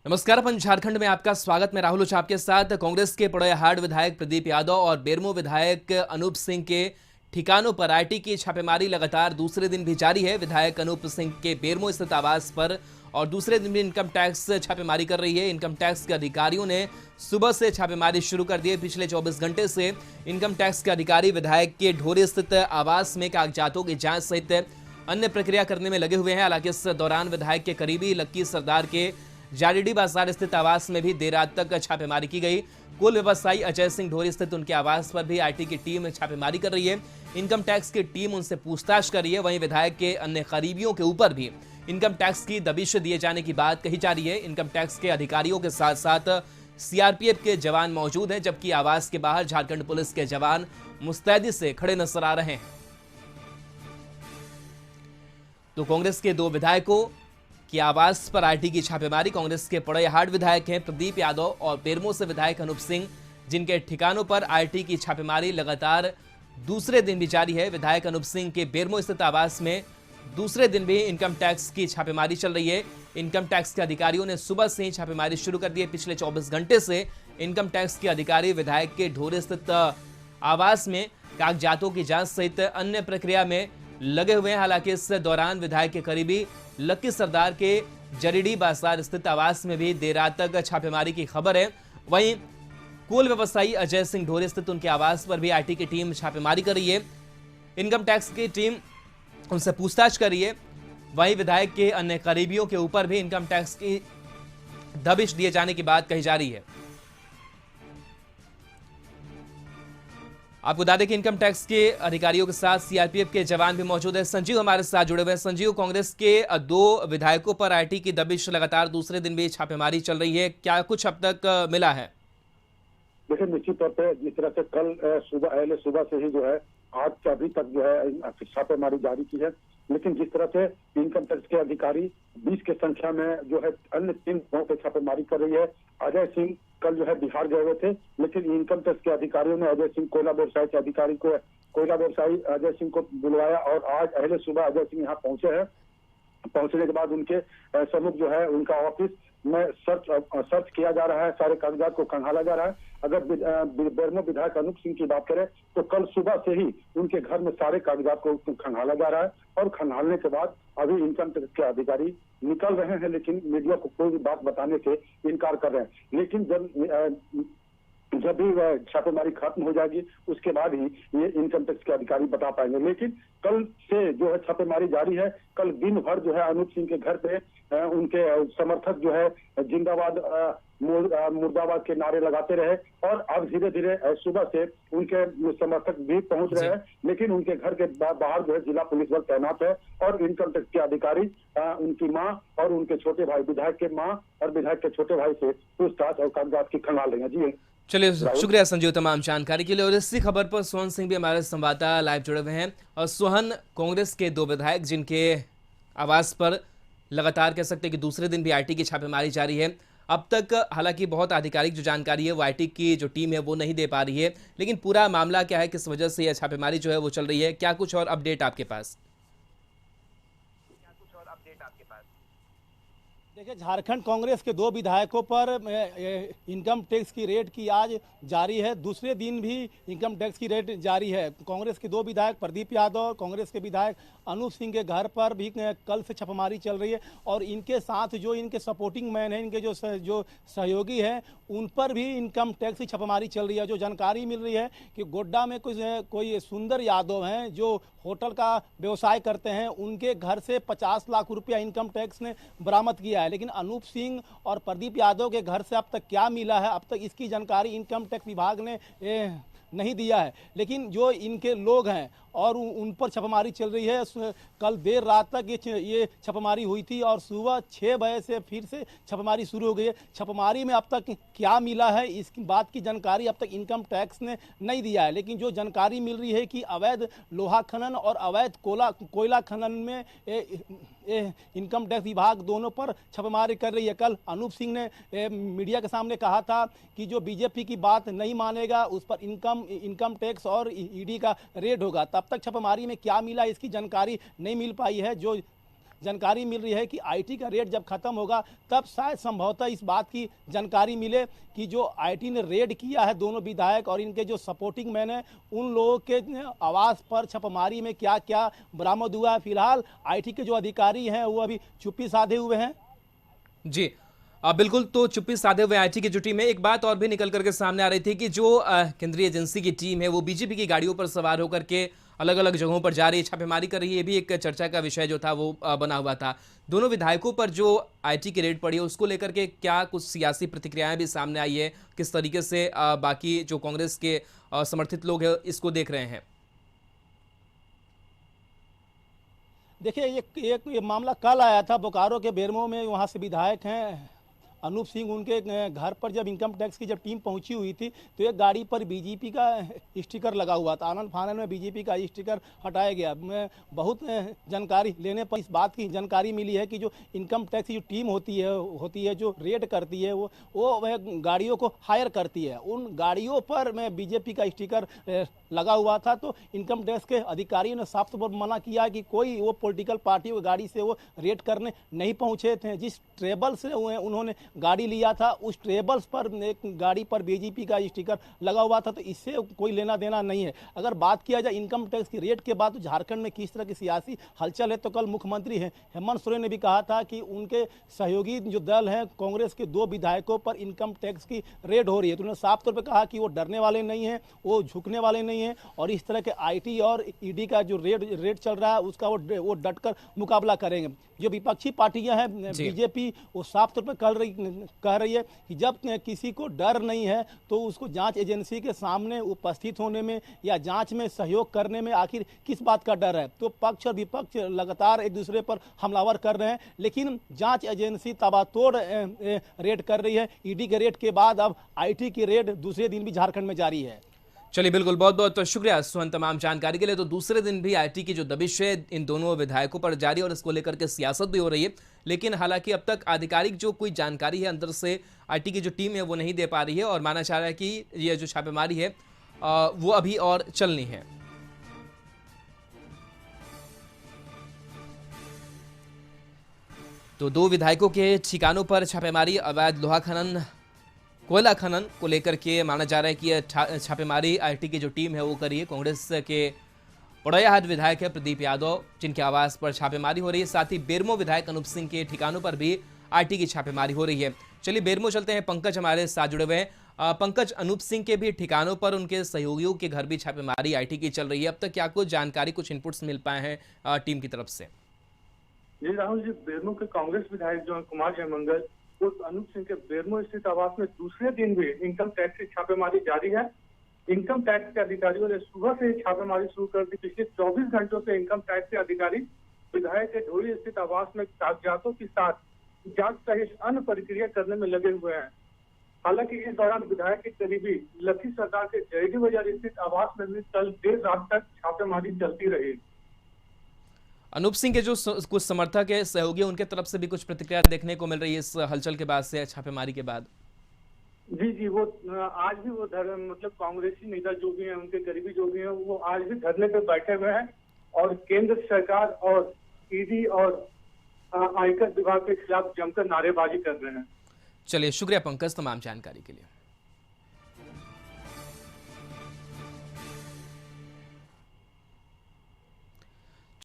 नमस्कार। अपन झारखंड में आपका स्वागत। मैं राहुल ओझा आपके साथ। कांग्रेस के पोड़ैयाहाट विधायक प्रदीप यादव और बेरमो विधायक अनूप सिंह के ठिकानों पर आईटी की छापेमारी लगातार दूसरे दिन भी जारी है। विधायक अनूप सिंह के बेरमो स्थित आवास पर और दूसरे दिन भी इनकम टैक्स छापेमारी कर रही है। इनकम टैक्स के अधिकारियों ने सुबह से छापेमारी शुरू कर दी है। पिछले 24 घंटे से इनकम टैक्स के अधिकारी विधायक के ढोरी स्थित आवास में कागजातों की जांच सहित अन्य प्रक्रिया करने में लगे हुए हैं। हालांकि इस दौरान विधायक के करीबी लक्की सरदार के जारीडी बाजार स्थित आवास में भी देर रात तक छापेमारी की गई। कुल व्यवसायी अजय सिंह ढोरी स्थित उनके आवास पर भी आईटी की टीम छापेमारी कर रही है। इनकम टैक्स की टीम उनसे पूछताछ कर रही है। वहीं विधायक के अन्य करीबियों के ऊपर भी इनकम टैक्स की दबिश दिए जाने की बात कही जा रही है। इनकम टैक्स के अधिकारियों के साथ साथ सीआरपीएफ के जवान मौजूद हैं, जबकि आवास के बाहर झारखंड पुलिस के जवान मुस्तैदी से खड़े नजर आ रहे हैं। तो कांग्रेस के दो विधायकों की आवास पर आईटी की छापेमारी। कांग्रेस के पोड़ैयाहाट विधायक हैं प्रदीप यादव और बेरमो से विधायक अनूप सिंह, जिनके ठिकानों पर आईटी की छापेमारी लगातार दूसरे दिन भी जारी है। विधायक अनूप सिंह के बेरमो स्थित आवास में दूसरे दिन भी इनकम टैक्स की छापेमारी चल रही है। इनकम टैक्स के अधिकारियों ने सुबह से ही छापेमारी शुरू कर दी है। पिछले 24 घंटे से इनकम टैक्स के अधिकारी विधायक के ढोरे स्थित आवास में कागजातों की जांच सहित अन्य प्रक्रिया में लगे हुए हैं। हालांकि इस दौरान विधायक के करीबी लक्की सरदार के जरीडी बाजार स्थित आवास में भी देर रात तक छापेमारी की खबर है। वहीं कुल व्यवसायी अजय सिंह ढोरे स्थित उनके आवास पर भी आईटी की टीम छापेमारी कर रही है। इनकम टैक्स की टीम उनसे पूछताछ कर रही है। वहीं विधायक के अन्य करीबियों के ऊपर भी इनकम टैक्स की दबिश दिए जाने की बात कही जा रही है। आपको बता दें कि इनकम टैक्स के अधिकारियों के साथ सीआरपीएफ के जवान भी मौजूद है। संजीव हमारे साथ जुड़े हुए हैं। संजीव, कांग्रेस के दो विधायकों पर आईटी की दबिश लगातार दूसरे दिन भी छापेमारी चल रही है, क्या कुछ अब तक मिला है? देखिए, निश्चित तौर पे जिस तरह से कल सुबह से ही जो है आज अभी तक जो है छापेमारी जारी की है, लेकिन जिस तरह से इनकम टैक्स के अधिकारी 20 की संख्या में जो है अन्य 3 गांव पे छापेमारी कर रही है। अजय सिंह कल जो है बिहार गए हुए थे, लेकिन इनकम टैक्स के अधिकारियों ने अजय सिंह कोयला व्यवसाय के अधिकारी को कोयला व्यवसायी अजय सिंह को बुलवाया और आज पहले सुबह अजय सिंह यहाँ पहुंचे हैं। पहुंचने के बाद उनके सम्मुख जो है उनका ऑफिस में सर्च किया जा रहा है, सारे कागजात को खंगाला जा रहा है। अगर बेरमो विधायक अनूप सिंह की बात करें तो कल सुबह से ही उनके घर में सारे कागजात को खंगाला जा रहा है और खंगालने के बाद अभी इनकम टैक्स के अधिकारी निकल रहे हैं, लेकिन मीडिया को कोई भी बात बताने से इनकार कर रहे हैं। लेकिन जब भी वह छापेमारी खत्म हो जाएगी उसके बाद ही ये इनकम टैक्स के अधिकारी बता पाएंगे। लेकिन कल से जो है छापेमारी जारी है। कल दिन भर जो है अनूप सिंह के घर पे उनके समर्थक जो है जिंदाबाद मुर्दाबाद के नारे लगाते रहे और अब धीरे धीरे सुबह से उनके समर्थक भी पहुंच रहे हैं, लेकिन उनके घर के बाहर जो है जिला पुलिस बल तैनात है और इनकम टैक्स के अधिकारी उनकी मां और उनके छोटे भाई, विधायक के मां और विधायक के छोटे भाई से पूछताछ और कागजात की खंगाल रही है। जी चलिए, शुक्रिया संजीव तमाम जानकारी के लिए। और इसी खबर पर सोहन सिंह भी हमारे संवाददाता लाइव जुड़े हुए हैं। और सोहन, कांग्रेस के दो विधायक जिनके आवास पर लगातार कह सकते हैं कि दूसरे दिन भी आईटी की छापेमारी जारी है। अब तक हालांकि बहुत आधिकारिक जो जानकारी है वो आईटी की जो टीम है वो नहीं दे पा रही है, लेकिन पूरा मामला क्या है, किस वजह से यह छापेमारी जो है वो चल रही है, क्या कुछ और अपडेट आपके पास? देखिए, झारखंड कांग्रेस के दो विधायकों पर इनकम टैक्स की रेड की आज जारी है। दूसरे दिन भी इनकम टैक्स की रेड जारी है। कांग्रेस के दो विधायक प्रदीप यादव, कांग्रेस के विधायक अनूप सिंह के घर पर भी कल से छापेमारी चल रही है और इनके साथ जो इनके सपोर्टिंग मैन हैं, इनके जो सहयोगी हैं, उन पर भी इनकम टैक्स की छापेमारी चल रही है। जो जानकारी मिल रही है कि गोड्डा में कोई सुंदर यादव हैं जो होटल का व्यवसाय करते हैं, उनके घर से 50 लाख रुपया इनकम टैक्स ने बरामद किया है। लेकिन अनूप सिंह और प्रदीप यादव के घर से अब तक क्या मिला है, अब तक इसकी जानकारी इनकम टैक्स विभाग ने नहीं दिया है। लेकिन जो इनके लोग हैं और उन पर छापेमारी चल रही है। कल देर रात तक ये छापेमारी हुई थी और सुबह 6 बजे से फिर से छापेमारी शुरू हो गई है। छापेमारी में अब तक क्या मिला है इस बात की जानकारी अब तक इनकम टैक्स ने नहीं दिया है। लेकिन जो जानकारी मिल रही है कि अवैध लोहा खनन और अवैध कोयला खनन में इनकम टैक्स विभाग दोनों पर छापेमारी कर रही है। कल अनूप सिंह ने मीडिया के सामने कहा था कि जो बीजेपी की बात नहीं मानेगा उस पर इनकम टैक्स और ईडी का रेड होगा। तब तक छापेमारी में क्या मिला इसकी जानकारी नहीं मिल पाई है। जो जानकारी मिल रही है कि आईटी का रेड जब खत्म होगा तब शायद संभवतः इस बात की जानकारी मिले कि जो आईटी ने रेड किया है दोनों विधायक और इनके जो सपोर्टिंग मैन है उन लोगों के आवास पर छापेमारी में क्या क्या बरामद हुआ है। फिलहाल आईटी के जो अधिकारी हैं वो अभी चुप्पी साधे हुए हैं। जी बिल्कुल, तो चुप्पी साधे हुए आईटी की जो टीम है, एक बात और भी निकल करके सामने आ रही थी कि जो केंद्रीय एजेंसी की टीम है वो बीजेपी की गाड़ियों पर सवार होकर के अलग अलग जगहों पर जा रही है, छापेमारी कर रही है। ये भी एक चर्चा का विषय जो था वो बना हुआ था। दोनों विधायकों पर जो आईटी की रेड पड़ी है उसको लेकर के क्या कुछ सियासी प्रतिक्रियाएं भी सामने आई है, किस तरीके से बाकी जो कांग्रेस के समर्थित लोग हैं इसको देख रहे हैं? देखिए ये मामला कल आया था बोकारो के बेरमो में। वहाँ से विधायक हैं अनूप सिंह, उनके घर पर जब इनकम टैक्स की जब टीम पहुंची हुई थी तो एक गाड़ी पर बीजेपी का स्टिकर लगा हुआ था। आनंद फानन में बीजेपी का स्टिकर हटाया गया। मैं बहुत जानकारी लेने पर इस बात की जानकारी मिली है कि जो इनकम टैक्स की जो टीम होती है जो रेड करती है वो गाड़ियों को हायर करती है। उन गाड़ियों पर मैं बीजेपी का स्टिकर लगा हुआ था। तो इनकम टैक्स के अधिकारियों ने साफ तौर पर मना किया कि कोई वो पॉलिटिकल पार्टी की गाड़ी से वो रेड करने नहीं पहुंचे थे। जिस ट्रेबल से उन्होंने गाड़ी लिया था उस ट्रेबल्स पर एक गाड़ी पर बीजेपी का स्टिकर लगा हुआ था, तो इससे कोई लेना देना नहीं है। अगर बात किया जाए इनकम टैक्स की रेड के बाद तो झारखंड में किस तरह की सियासी हलचल है, तो कल मुख्यमंत्री हेमंत सोरेन ने भी कहा था कि उनके सहयोगी जो दल हैं कांग्रेस के 2 विधायकों पर इनकम टैक्स की रेड हो रही है। तो उन्होंने साफ तौर पर कहा कि वो डरने वाले नहीं हैं, वो झुकने वाले नहीं हैं और इस तरह के आईटी और ईडी का जो रेड चल रहा है उसका वो डटकर मुकाबला करेंगे। जो विपक्षी पार्टियां हैं बीजेपी वो साफ तौर पर कह रही है कि जब किसी को डर नहीं है तो उसको जांच एजेंसी के सामने उपस्थित होने में या जांच में सहयोग करने में आखिर किस बात का डर है। तो पक्ष और विपक्ष लगातार एक दूसरे पर हमलावर कर रहे हैं, लेकिन जांच एजेंसी तबातोड़ रेड कर रही है। ईडी के रेड के बाद अब आईटी की रेड दूसरे दिन भी झारखंड में जारी है। चलिए बिल्कुल, बहुत बहुत शुक्रिया सुहन तमाम जानकारी के लिए। तो दूसरे दिन भी आईटी की जो दबिश है इन दोनों विधायकों पर जारी और इसको लेकर के सियासत भी हो रही है, लेकिन हालांकि अब तक आधिकारिक जो कोई जानकारी है अंदर से आईटी की जो टीम है वो नहीं दे पा रही है और माना जा रहा है कि ये जो छापेमारी है वो अभी और चलनी है। तो 2 विधायकों के ठिकानों पर छापेमारी, अवैध लोहा खनन, कोयला खनन को लेकर के माना जा रहा है कि यह छापेमारी आईटी की जो टीम है वो करी है। कांग्रेस के पड़ैयाहाट विधायक है प्रदीप यादव, जिनके आवास पर छापेमारी हो रही है। साथ ही बेरमो विधायक अनूप सिंह के ठिकानों पर भी आईटी की छापेमारी हो रही है। चलिए बेरमो चलते हैं, पंकज हमारे साथ जुड़े हुए हैं। पंकज, अनूप सिंह के भी ठिकानों पर उनके सहयोगियों के घर भी छापेमारी आईटी की चल रही है। अब तक क्या कुछ जानकारी, कुछ इनपुट्स मिल पाए हैं टीम की तरफ से? जी राहुल जी, बेरमो के कांग्रेस विधायक जो है कुमार जयमंगल, उस अनूप सिंह के बेरमो स्थित आवास में दूसरे दिन भी इनकम टैक्स की छापेमारी जारी है। इनकम टैक्स के अधिकारियों ने सुबह से ही छापेमारी शुरू कर दी। पिछले 24 घंटों से इनकम टैक्स के अधिकारी विधायक के ढोली स्थित आवास में कागजातों के साथ जांच सहित अन्य प्रक्रिया करने में लगे हुए हैं। हालांकि इस दौरान विधायक के करीबी लखी सरदार के जयडी बाजार स्थित आवास में भी कल देर रात तक छापेमारी चलती रही। अनूप सिंह के जो कुछ समर्थक है, सहयोगी, उनके तरफ से भी कुछ प्रतिक्रिया देखने को मिल रही है इस हलचल के बाद से, छापेमारी के बाद? जी, वो आज भी वो मतलब कांग्रेसी नेता जो भी हैं, उनके करीबी जो भी हैं, वो आज भी धरने पे बैठे हुए हैं और केंद्र सरकार और ईडी और आयकर विभाग के खिलाफ जमकर नारेबाजी कर रहे हैं। चलिए, शुक्रिया पंकज तमाम जानकारी के लिए।